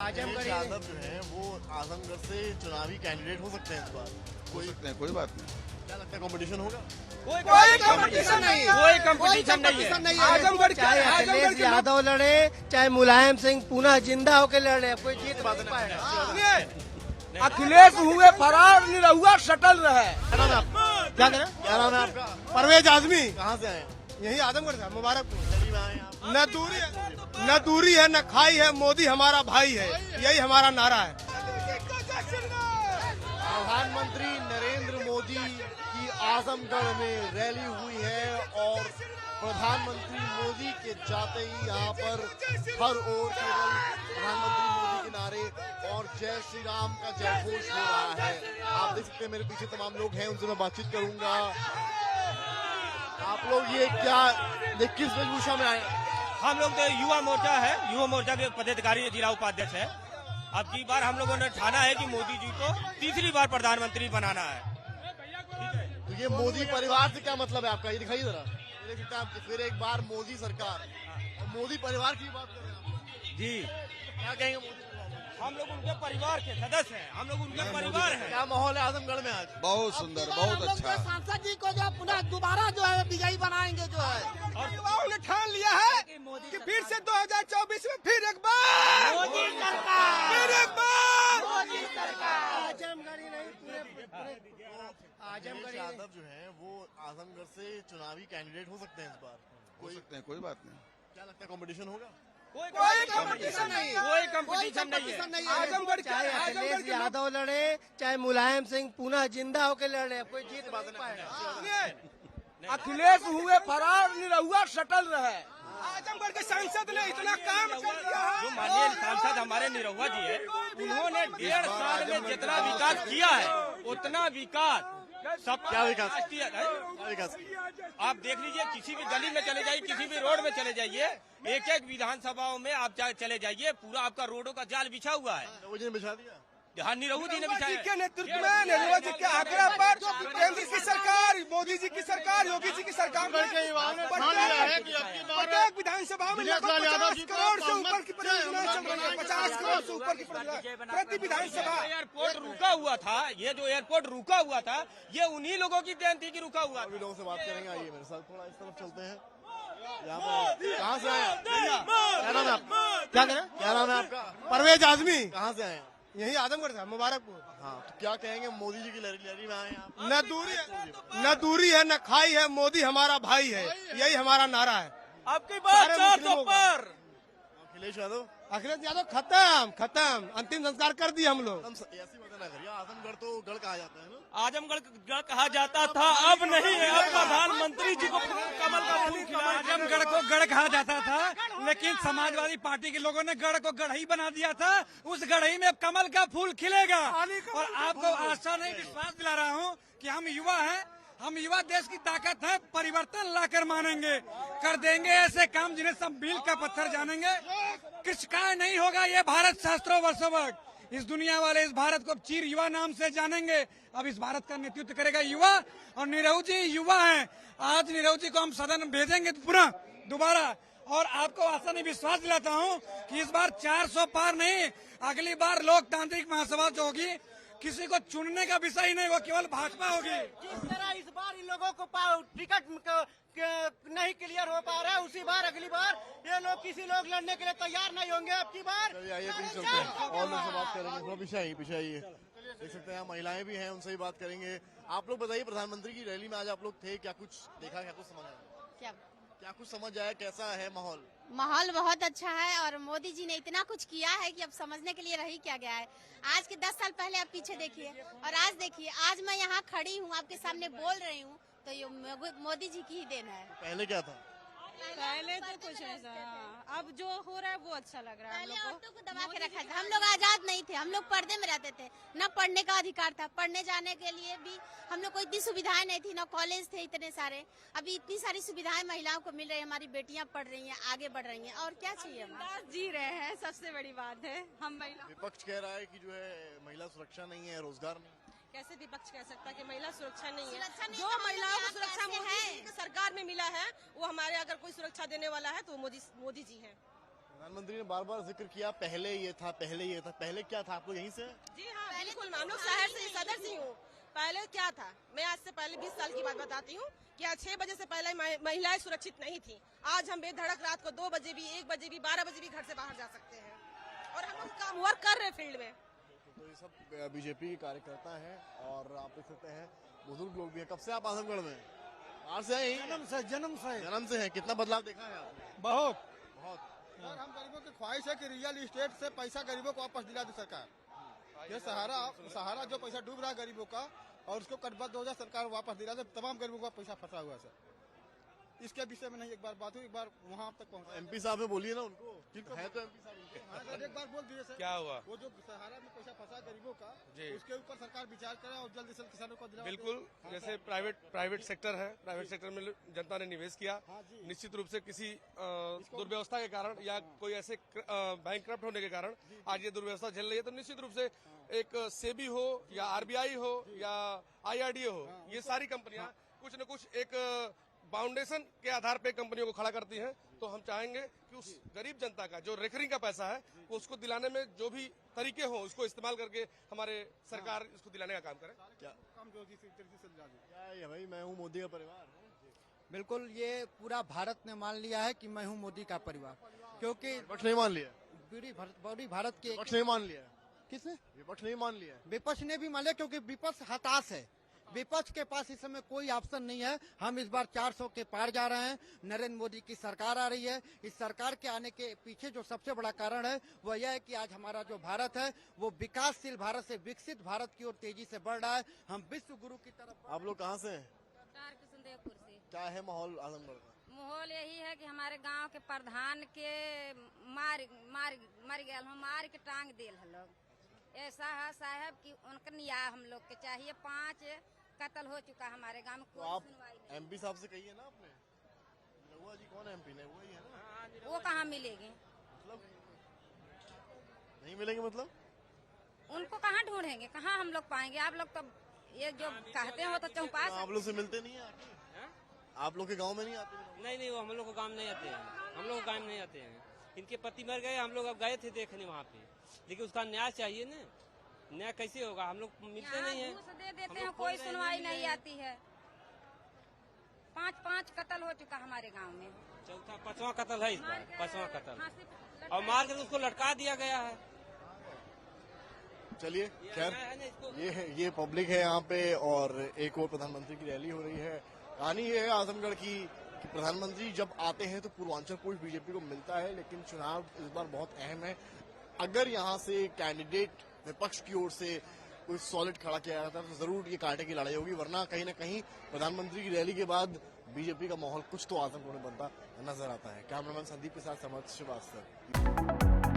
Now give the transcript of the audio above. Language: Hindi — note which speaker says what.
Speaker 1: अखिलेश यादव जो है वो आजमगढ़ से चुनावी कैंडिडेट हो सकते हैं इस बार।
Speaker 2: कोई बात नहीं।
Speaker 1: क्या लगता है कंपटीशन होगा?
Speaker 3: कोई कंपटीशन नहीं, कोई कंपटीशन नहीं है। आजमगढ़
Speaker 4: चाहे अखिलेश यादव लड़े, चाहे मुलायम सिंह पुनः जिंदा होकर लड़े, कोई जीत नहीं पाएगा।
Speaker 3: अखिलेश हुए फरार, निरहुआ सटल रहे।
Speaker 4: क्या करें?
Speaker 1: क्या नाम है आपका?
Speaker 4: परवेज आजमी,
Speaker 1: कहाँ से आए?
Speaker 4: यही आजमगढ़ से, मुबारकपुर।
Speaker 1: दिल्ली में आए आप?
Speaker 4: न दूरी है न खाई है, मोदी हमारा भाई है, यही हमारा नारा है।
Speaker 1: प्रधानमंत्री नरेंद्र मोदी की आजमगढ़ में रैली हुई है और प्रधानमंत्री मोदी के जाते ही यहाँ पर हर ओर केवल प्रधानमंत्री मोदी के नारे और जय श्री राम का जयघोष हो रहा है। आप देख सकते हैं मेरे पीछे तमाम लोग हैं, उनसे मैं बातचीत करूंगा। आप लोग ये क्या किस वेशभूषा में आए?
Speaker 5: हम लोग तो युवा मोर्चा है, युवा मोर्चा के पदाधिकारी जिला उपाध्यक्ष है। अब की बार हम लोगों ने ठाना है कि मोदी जी को तीसरी बार प्रधानमंत्री बनाना है।
Speaker 1: तो ये मोदी परिवार से क्या मतलब है आपका? ये दिखाइए जरा। ये देख सकते हैं आप, फिर एक बार मोदी सरकार और मोदी परिवार की बात कर रहे हैं आप।
Speaker 5: जी,
Speaker 1: क्या कहेंगे मोदी परिवार?
Speaker 5: हम लोग उनके परिवार के सदस्य हैं, हम लोग उनके परिवार हैं।
Speaker 1: क्या माहौल है आजमगढ़ में आज?
Speaker 2: बहुत सुंदर, बहुत अच्छा।
Speaker 4: सांसद जी को जो पुनः दोबारा जो है विजयी बनाएंगे जो है,
Speaker 3: और युवाओं ने ठान लिया है कि फिर से 2024 में फिर एक बार
Speaker 4: मोदी सरकार,
Speaker 3: फिर एक बार
Speaker 4: मोदी सरकार। आजमगढ़ी नहीं, पूरे
Speaker 1: अखिलेश यादव जो है वो आजमगढ़ से चुनावी कैंडिडेट हो सकते हैं इस बार।
Speaker 2: कोई बात नहीं।
Speaker 1: क्या लगता है कंपटीशन होगा?
Speaker 3: कोई कंपटीशन नहीं,
Speaker 5: कोई कंपटीशन नहीं है।
Speaker 3: आजमगढ़
Speaker 4: चाहे अखिलेश यादव लड़े, चाहे मुलायम सिंह पुनः जिंदा होकर लड़े, कोई जीत नहीं पाएगा।
Speaker 3: अखिलेश हुए फरार, निरहुआ सटल रहे। आजमगढ़ के सांसद ने इतना काम कर दिया है।
Speaker 5: जो माननीय सांसद हमारे निरहुआ जी है, उन्होंने 1.5 साल में जितना विकास किया है उतना विकास सब
Speaker 1: क्या विकास?
Speaker 5: है।
Speaker 1: विकास
Speaker 5: आप देख लीजिए, किसी भी गली में चले जाइए, किसी भी रोड में चले जाइए, एक एक विधानसभाओं में आप चले जाइए, पूरा आपका रोडों का जाल बिछा हुआ है।
Speaker 1: मोदी ने बिछा दिया।
Speaker 5: हाँ, निरहू जी ने
Speaker 3: जी
Speaker 5: बिछाया।
Speaker 3: के नेतृत्व में, निरहुआ जी के आग्रह पर केंद्र की सरकार, मोदी जी की सरकार, योगी जी की सरकार ने प्रत्येक विधानसभा में लगभग 50 करोड़ से ऊपर की परियोजनाएं चल रही है। 50 करोड़ से ऊपर की परियोजना प्रति विधानसभा।
Speaker 5: एयरपोर्ट रुका हुआ था, ये जो एयरपोर्ट रुका हुआ था, ये उन्हीं लोगों की देन थी कि रुका हुआ
Speaker 1: अभी
Speaker 5: था।
Speaker 1: लोगों से बात करेंगे, आइए मेरे साथ थोड़ा इस तरफ चलते हैं। यहाँ पर कहाँ से आए आप? क्या नाम है आपका?
Speaker 4: क्या करें?
Speaker 1: क्या नाम है आपका?
Speaker 4: परवेज आजमी,
Speaker 1: कहाँ से आए?
Speaker 4: यही आजमगढ़ से, मुबारकपुर।
Speaker 1: हाँ, तो क्या कहेंगे मोदी जी की लड़ी में आए आप?
Speaker 4: न दूरी है न खाई है, मोदी हमारा भाई है, यही हमारा नारा है।
Speaker 5: आपकी बात
Speaker 4: सारे
Speaker 5: 400
Speaker 4: मुस्लिमों को।
Speaker 5: पर।
Speaker 1: अखिलेश यादव
Speaker 4: अखिलेश यादव खत्म, अंतिम संस्कार कर दिए हम लोग।
Speaker 1: ऐसी बात ना करिए, आजमगढ़ तो गढ़ कहा जाता है ना।
Speaker 5: आजमगढ़ गढ़ कहा जाता था, अब नहीं है। अब प्रधानमंत्री जी को कमल का फूल खिलाया।
Speaker 6: आजमगढ़ को गढ़ कहा जाता था, लेकिन समाजवादी पार्टी के लोगों ने गढ़ को गढ़ई बना दिया था। उस गढ़ई में कमल का फूल खिलेगा। और आपको आशा नहीं, विश्वास दिला रहा हूँ कि हम युवा हैं, हम युवा देश की ताकत है, परिवर्तन लाकर मानेंगे, कर देंगे ऐसे काम जिन्हें सब मील का पत्थर जानेंगे। कुछ का नहीं होगा ये भारत शास्त्रों वर्षों वक्त। इस दुनिया वाले इस भारत को चीर युवा नाम से जानेंगे। अब इस भारत का नेतृत्व करेगा युवा, और निरहू जी युवा हैं। आज निरहू जी को हम सदन भेजेंगे पुनः दोबारा, और आपको आशा नहीं, विश्वास दिलाता हूँ कि इस बार 400 पार नहीं, अगली बार लोकतांत्रिक महासभा जो होगी, किसी को चुनने का विषय ही नहीं, वो केवल भाजपा होगी।
Speaker 4: जिस तरह इस बार इन लोगों को टिकट नहीं क्लियर हो पा रहा है, उसी बार अगली बार ये लोग किसी लोग लड़ने के लिए तैयार नहीं होंगे। अब की बार
Speaker 1: चलिए आइए पीछे चलते हैं और लोग से बात करेंगे। थोड़ा पीछे आइए। देख सकते हैं महिलाएं भी हैं, उनसे भी बात करेंगे। आप लोग बताइए, प्रधानमंत्री की रैली में आज आप लोग थे, क्या कुछ देखा, क्या कुछ समझ आया? क्या कुछ समझ आया? कैसा है माहौल?
Speaker 7: माहौल बहुत अच्छा है, और मोदी जी ने इतना कुछ किया है कि अब समझने के लिए रह ही क्या गया है। आज के 10 साल पहले आप पीछे देखिए और आज देखिए, आज मैं यहाँ खड़ी हूँ, आपके सामने बोल रही हूँ, तो ये मोदी जी की ही देन है।
Speaker 1: पहले क्या था?
Speaker 8: पहले तो कुछ ऐसा, अब जो हो रहा है वो अच्छा लग रहा है।
Speaker 7: पहले औरतों को दबा के रखा था, हम लोग आजाद नहीं थे, हम लोग पर्दे में रहते थे, न पढ़ने का अधिकार था, पढ़ने जाने के लिए भी हम लोग को इतनी सुविधाएं नहीं थी, न कॉलेज थे इतने सारे। अभी इतनी सारी सुविधाएं महिलाओं को मिल रही है, हमारी बेटियां पढ़ रही हैं, आगे बढ़ रही हैं, और क्या चाहिए हमें?
Speaker 8: बिंदास जी रहे हैं, सबसे बड़ी बात है। हम महिला
Speaker 1: विपक्ष कह रहा है कि जो है महिला सुरक्षा नहीं है, रोजगार नहीं।
Speaker 8: कैसे विपक्ष कह सकता है कि महिला सुरक्षा नहीं है?
Speaker 7: सुरक्षा नहीं
Speaker 8: जो
Speaker 7: है, तो
Speaker 8: महिलाओं को
Speaker 7: आप
Speaker 8: सुरक्षा
Speaker 7: कैसे
Speaker 8: मोदी
Speaker 7: हैं?
Speaker 8: की सरकार में मिला है, वो हमारे अगर कोई सुरक्षा देने वाला है तो वो मोदी जी है।
Speaker 1: प्रधानमंत्री ने बार बार जिक्र किया पहले ये था, पहले ये था, पहले क्या था? आप लोग यहीं से हैं?
Speaker 9: जी हाँ बिल्कुल, हम लोग शहर से सदर से हूँ। पहले क्या था, मैं आज से पहले 20 साल की बात बताती हूँ कि आज 6 बजे से पहले महिलाएं सुरक्षित नहीं थी। आज हम बेधड़क रात को 2 बजे भी, 1 बजे भी, 12 बजे भी घर से बाहर जा सकते हैं और हम लोग काम वर्क कर रहे हैं फील्ड में।
Speaker 1: तो ये सब बीजेपी के कार्यकर्ता हैं और आप देख सकते हैं बुजुर्ग लोग भी हैं। कब से आप आजमगढ़ में? बाहर से हैं? जन्म से हैं। कितना बदलाव देखा है आपने?
Speaker 3: बहुत
Speaker 1: बहुत।
Speaker 3: सर, हम गरीबों की ख्वाहिश है कि रियल एस्टेट से पैसा गरीबों को वापस दिला दे सरकार। ये सहारा जो पैसा डूब रहा है गरीबों का और उसको कटबद्ध हो जाए, सरकार वापस दिला दे। तमाम गरीबों का पैसा फंसा हुआ है सर। इसके विषय में नहीं एक बार बात हुई, एक बार वहाँ तक पहुँचा।
Speaker 1: एमपी साहब में बोलिए ना उनको, है तो एमपी साहब उनके।
Speaker 3: हाँ सर, एक बार बोल दिए सर।
Speaker 10: क्या हुआ?
Speaker 3: वो जो सहारा में पैसा फंसा गरीबों का,
Speaker 10: जी।
Speaker 3: उसके ऊपर सरकार विचार करे और जल्दी से किसानों को दिला।
Speaker 10: बिल्कुल, जैसे प्राइवेट सेक्टर है, प्राइवेट सेक्टर में जनता ने निवेश किया, निश्चित रूप से किसी दुर्व्यवस्था के कारण या कोई ऐसे बैंक करप्ट होने के कारण आज ये दुर्व्यवस्था झेल रही है, तो निश्चित रूप से एक सेबी हो या आरबीआई हो या आईआरडीए हो, ये सारी कंपनियां कुछ न कुछ एक फाउंडेशन के आधार पे कंपनियों को खड़ा करती हैं। तो हम चाहेंगे कि उस गरीब जनता का जो रेकरिंग का पैसा है वो उसको दिलाने में जो भी तरीके हो उसको इस्तेमाल करके हमारे सरकार इसको दिलाने का काम करे।
Speaker 1: क्या ये भाई, मैं हूँ मोदी का परिवार?
Speaker 11: बिल्कुल, ये पूरा भारत ने मान लिया है कि मैं हूँ मोदी का परिवार, क्योंकि
Speaker 1: विपक्ष नहीं मान लिया?
Speaker 11: पूरी भारत के
Speaker 1: विपक्ष नहीं मान लिया?
Speaker 11: किसने?
Speaker 1: विपक्ष नहीं मान लिया?
Speaker 11: विपक्ष ने भी मान लिया, क्योंकि विपक्ष हताश है। विपक्ष के पास इस समय कोई ऑप्शन नहीं है। हम इस बार 400 के पार जा रहे हैं। नरेंद्र मोदी की सरकार आ रही है। इस सरकार के आने के पीछे जो सबसे बड़ा कारण है वो यह है कि आज हमारा जो भारत है वो विकासशील भारत से विकसित भारत की ओर तेजी से बढ़ रहा है। हम विश्व गुरु की तरफ।
Speaker 1: आप लोग कहाँ से हैं?
Speaker 8: कृष्णदेवपुर से।
Speaker 1: क्या है माहौल आजमगढ़ का?
Speaker 8: माहौल यही है कि हमारे गांव के प्रधान के मर गया, हम मार के टांग दिल है लोग। ऐसा है साहब कि उनका न्याय हम लोग के चाहिए। 5 कत्ल हो चुका हमारे गांव में,
Speaker 1: तो
Speaker 8: कोई
Speaker 1: आप
Speaker 8: सुनवाई नहीं।
Speaker 1: एमपी साहब से कहिए ना आपने। लहुआ जी कौन है एमपी? लहुआ ही है ना?
Speaker 8: वो कहाँ मिलेगी?
Speaker 1: मतलब नहीं मिलेंगे? मतलब
Speaker 8: उनको कहाँ ढूंढेंगे, कहाँ हम लोग पाएंगे? आप लोग तो ये जो कहते हो तो चौपास।
Speaker 1: आप लोग से मिलते नहीं है? आप लोग के गांव में नहीं आते?
Speaker 5: नहीं, वो हम लोग को काम नहीं आते हैं। हम लोग काम नहीं आते हैं। इनके पति मर गए, हम लोग अब गए थे देखने वहाँ पे, लेकिन उसका न्याय चाहिए ना। न्याय कैसे होगा? हम लोग मिलते नहीं है।
Speaker 8: घूस दे देते हैं, कोई सुनवाई नहीं आती है। 5 कत्ल हो चुका हमारे गांव में।
Speaker 5: 5वां कत्ल है इस बार, 5वां कत्ल, और मार कर उसको लटका दिया गया है।
Speaker 1: चलिए, खैर ये पब्लिक है यहाँ पे और एक और प्रधानमंत्री की रैली हो रही है। कहानी ये है आजमगढ़ की कि प्रधानमंत्री जब आते हैं तो पूर्वांचल पुश बीजेपी को मिलता है, लेकिन चुनाव इस बार बहुत अहम है। अगर यहाँ से कैंडिडेट विपक्ष की ओर से कोई सॉलिड खड़ा किया जाता है तो जरूर ये कांटे की लड़ाई होगी, वरना कहीं ना कहीं प्रधानमंत्री की रैली के बाद बीजेपी का माहौल कुछ तो आजमगढ़ में बनता नजर आता है। कैमरामैन संदीप के साथ समर्थ श्रीवास्तव।